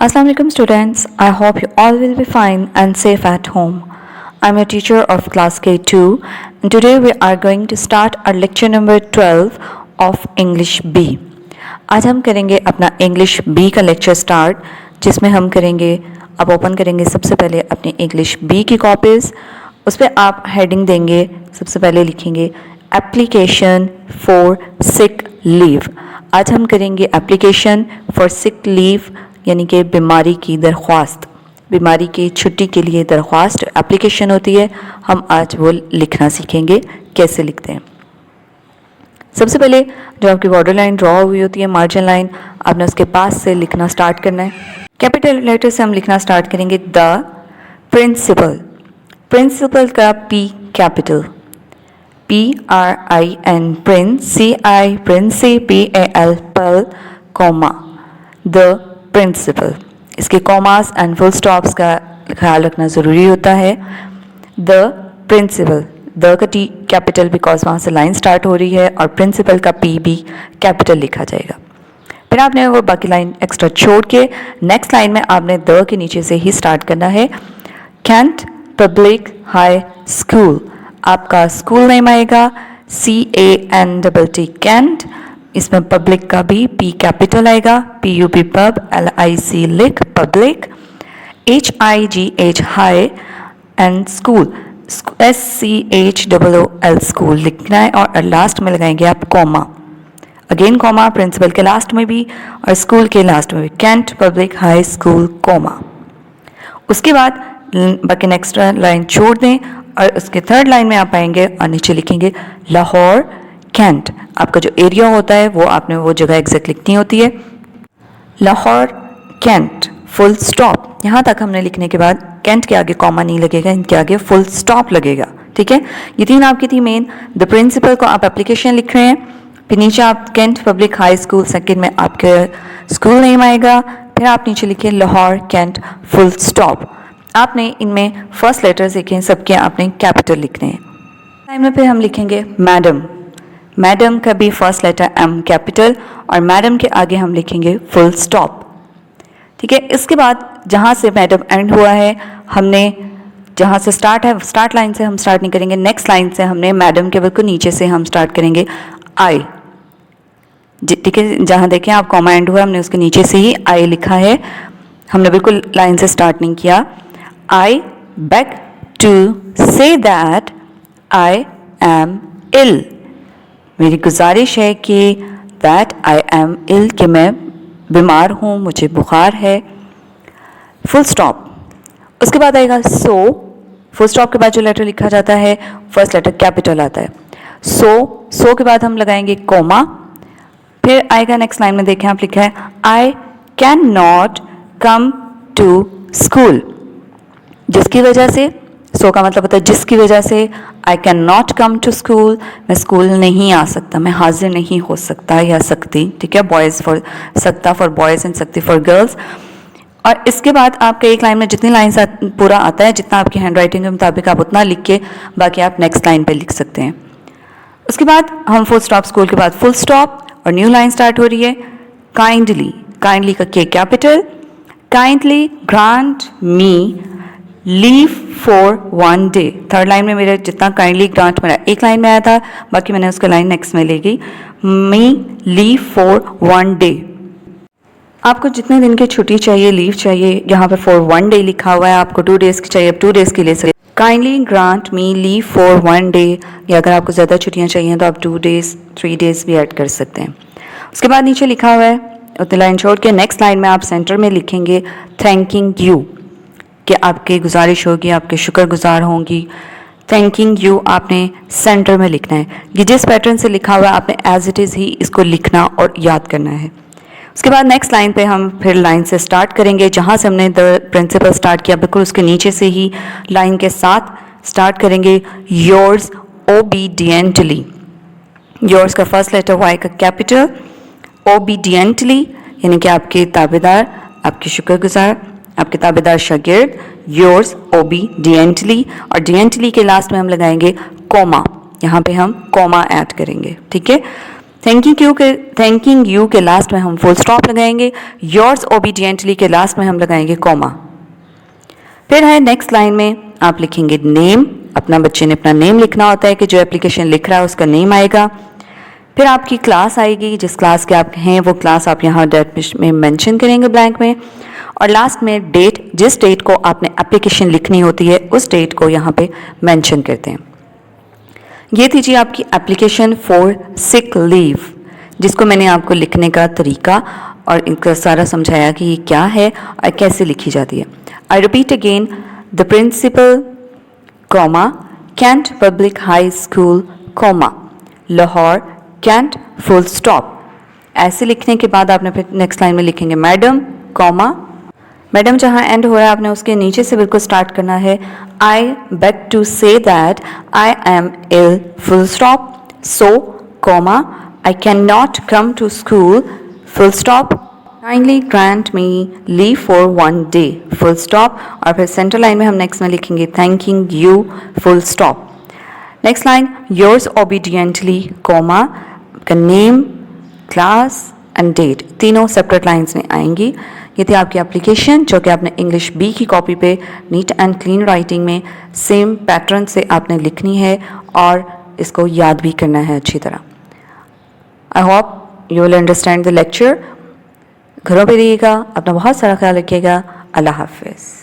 Assalamu alaikum students. I hope you all will be fine and safe at home. I'm your teacher of class K2 and today we are going to start our lecture number 12 of English B. आज हम करेंगे अपना English B का lecture start जिसमें हम करेंगे अब open करेंगे सबसे पहले अपनी English B की कॉपीज़. उस पर आप हेडिंग देंगे. सबसे पहले लिखेंगे एप्लीकेशन फॉर सिक लीव. आज हम करेंगे एप्लीकेशन फॉर सिक लीव यानी कि बीमारी की दरख्वास्त, बीमारी की छुट्टी के लिए दरख्वास्त एप्लीकेशन होती है. हम आज वो लिखना सीखेंगे कैसे लिखते हैं. सबसे पहले जो आपकी बॉर्डर लाइन ड्रॉ हुई होती है, मार्जिन लाइन, आपने उसके पास से लिखना स्टार्ट करना है. कैपिटल लेटर से हम लिखना स्टार्ट करेंगे द प्रिंसिपल. प्रिंसिपल का P capital, PRIN Prince, CI Princy, PAL पल, कॉमा द प्रिंसिपल. इसके कॉमास एंड फुल स्टॉप्स का ख्याल रखना ज़रूरी होता है. द प्रिंसिपल, द का टी कैपिटल बिकॉज वहाँ से लाइन स्टार्ट हो रही है और प्रिंसिपल का पी भी कैपिटल लिखा जाएगा. फिर आपने वो बाकी लाइन एक्स्ट्रा छोड़ के नेक्स्ट लाइन में आपने द के नीचे से ही स्टार्ट करना है. कैंट पब्लिक हाई स्कूल, आपका स्कूल नेम आएगा CANTT कैंट. इसमें पब्लिक का भी पी कैपिटल आएगा, PUB पब, LIC लिख public, HIGH high and school SCHOOL school लिखना है. और लास्ट में लगाएंगे आप कॉमा, अगेन कॉमा प्रिंसिपल के लास्ट में भी और स्कूल के लास्ट में भी, Cantt public high school comma. उसके बाद बाकी नेक्स्ट लाइन छोड़ दें और उसके थर्ड लाइन में आप आएंगे और नीचे लिखेंगे लाहौर कैंट. आपका जो एरिया होता है वो आपने वो जगह एग्जैक्ट लिखनी होती है. Lahore Cantt full stop. यहाँ तक हमने लिखने के बाद कैंट के आगे कॉमा नहीं लगेगा, इनके आगे फुल स्टॉप लगेगा. ठीक है, ये तीन आपकी थी मेन. द प्रिंसिपल को आप एप्लीकेशन लिख रहे हैं, फिर नीचे आप Cantt public high school, second में आपके स्कूल नेम आएगा, फिर आप नीचे लिखिए लाहौर कैंट फुल स्टॉप. आपने इनमें फर्स्ट लेटर्स लिखे हैं, सबके आपने कैपिटल लिखने हैं. टाइम में फिर हम लिखेंगे मैडम. मैडम का भी फर्स्ट लेटर M कैपिटल और मैडम के आगे हम लिखेंगे फुल स्टॉप. ठीक है, इसके बाद जहाँ से मैडम एंड हुआ है, हमने जहाँ से स्टार्ट है स्टार्ट लाइन से हम स्टार्ट नहीं करेंगे, नेक्स्ट लाइन से हमने मैडम के बिल्कुल नीचे से हम स्टार्ट करेंगे आई. ठीक है, जहाँ देखें आप कॉमा एंड हुआ हमने उसके नीचे से ही आई लिखा है, हमने बिल्कुल लाइन से स्टार्ट नहीं किया. I beg to say that I am ill. मेरी गुजारिश है कि that I am ill, कि मैं बीमार हूँ, मुझे बुखार है. Full stop. उसके बाद आएगा so. फुल स्टॉप के बाद जो लेटर लिखा जाता है फर्स्ट लेटर कैपिटल आता है. so के बाद हम लगाएंगे कोमा. फिर आएगा नेक्स्ट लाइन में देखें आप लिखा है I cannot come to school. जिसकी वजह से, सो का मतलब होता है जिसकी वजह से. I can not come to school, मैं स्कूल नहीं आ सकता, मैं हाजिर नहीं हो सकता या सकती. ठीक है, बॉयज़ फॉर सकता फॉर बॉयज़ एंड सकती फॉर गर्ल्स. और इसके बाद आपके एक लाइन में जितनी लाइन पूरा आता है, जितना आपकी हैंड राइटिंग के मुताबिक आप उतना लिख के बाकी आप नेक्स्ट लाइन पे लिख सकते हैं. उसके बाद हम फुल स्टॉप, स्कूल के बाद फुल स्टॉप और न्यू लाइन स्टार्ट हो रही है. काइंडली, काइंडली का के capital. Kindly grant me leave for 1 day. Third line में मेरा जितना काइंडली ग्रांट मेरा एक लाइन में आया था, बाकी मैंने उसका लाइन नेक्स्ट में ले गई. मी लीव फॉर 1 डे. आपको जितने दिन की छुट्टी चाहिए, लीव चाहिए, यहाँ पे फॉर 1 डे लिखा हुआ है. आपको 2 डेज़ की चाहिए, अब 2 डेज़ की ले सकते. Kindly grant me leave for 1 day, या अगर आपको ज़्यादा छुट्टियाँ चाहिए तो आप 2 डेज़ 3 डेज़ भी ऐड कर सकते हैं. उसके बाद नीचे लिखा हुआ है उतनी लाइन छोड़ के नेक्स्ट लाइन में आप सेंटर में लिखेंगे थैंकिंग यू, कि आपकी गुजारिश होगी, आपके शुक्रगुजार होंगी. थैंकिंग यू आपने सेंटर में लिखना है. ये जिस पैटर्न से लिखा हुआ है आपने एज इट इज़ ही इसको लिखना और याद करना है. उसके बाद नेक्स्ट लाइन पे हम फिर लाइन से स्टार्ट करेंगे, जहाँ से हमने द प्रिंसिपल स्टार्ट किया बिल्कुल उसके नीचे से ही लाइन के साथ स्टार्ट करेंगे. Yours obediently. योर्स का फर्स्ट लेटर वाई का कैपिटल. ओबीडियंटली यानी कि आपके ताबेदार, आपके शुक्रगुजार, आपके ताबेदार शागिर्द. योर्स ओबीडियंटली और डियंटली के लास्ट में हम लगाएंगे कॉमा. यहाँ पे हम कॉमा ऐड करेंगे. ठीक है, थैंकिंग यू के लास्ट में हम फुल स्टॉप लगाएंगे, योर्स ओबीडियंटली के लास्ट में हम लगाएंगे कॉमा। फिर है नेक्स्ट लाइन में आप लिखेंगे नेम, अपना बच्चे ने अपना नेम लिखना होता है कि जो एप्लीकेशन लिख रहा है उसका नेम आएगा। फिर आपकी क्लास आएगी, जिस क्लास के आप हैं वो क्लास आप यहाँ डेट में मेंशन करेंगे ब्लैंक में, और लास्ट में डेट, जिस डेट को आपने एप्लीकेशन लिखनी होती है उस डेट को यहाँ पे मेंशन करते हैं। ये थी जी आपकी एप्लीकेशन फॉर सिक लीव, जिसको मैंने आपको लिखने का तरीका और इनका सारा समझाया कि ये क्या है और कैसे लिखी जाती है। I repeat again, the principal comma Cantt public high school comma Lahore Cantt full stop. ऐसे लिखने के बाद आपने फिर नेक्स्ट लाइन में लिखेंगे मैडम कॉमा, मैडम जहाँ एंड हो रहा है आपने उसके नीचे से बिल्कुल स्टार्ट करना है। I beg to say that I am ill full stop, so comma I can not come to school full stop, kindly grant me leave for 1 day full stop. और फिर सेंटर लाइन में हम next में लिखेंगे thanking you full stop. Next line yours obediently comma का name, class and date, तीनों separate lines में आएंगी। ये थी आपकी एप्लीकेशन जो कि आपने इंग्लिश बी की कॉपी पे नीट एंड क्लीन राइटिंग में सेम पैटर्न से आपने लिखनी है और इसको याद भी करना है अच्छी तरह। I hope you will understand the lecture. घरों पे रहिएगा, अपना बहुत सारा ख्याल रखिएगा। अल्लाह हाफिज़।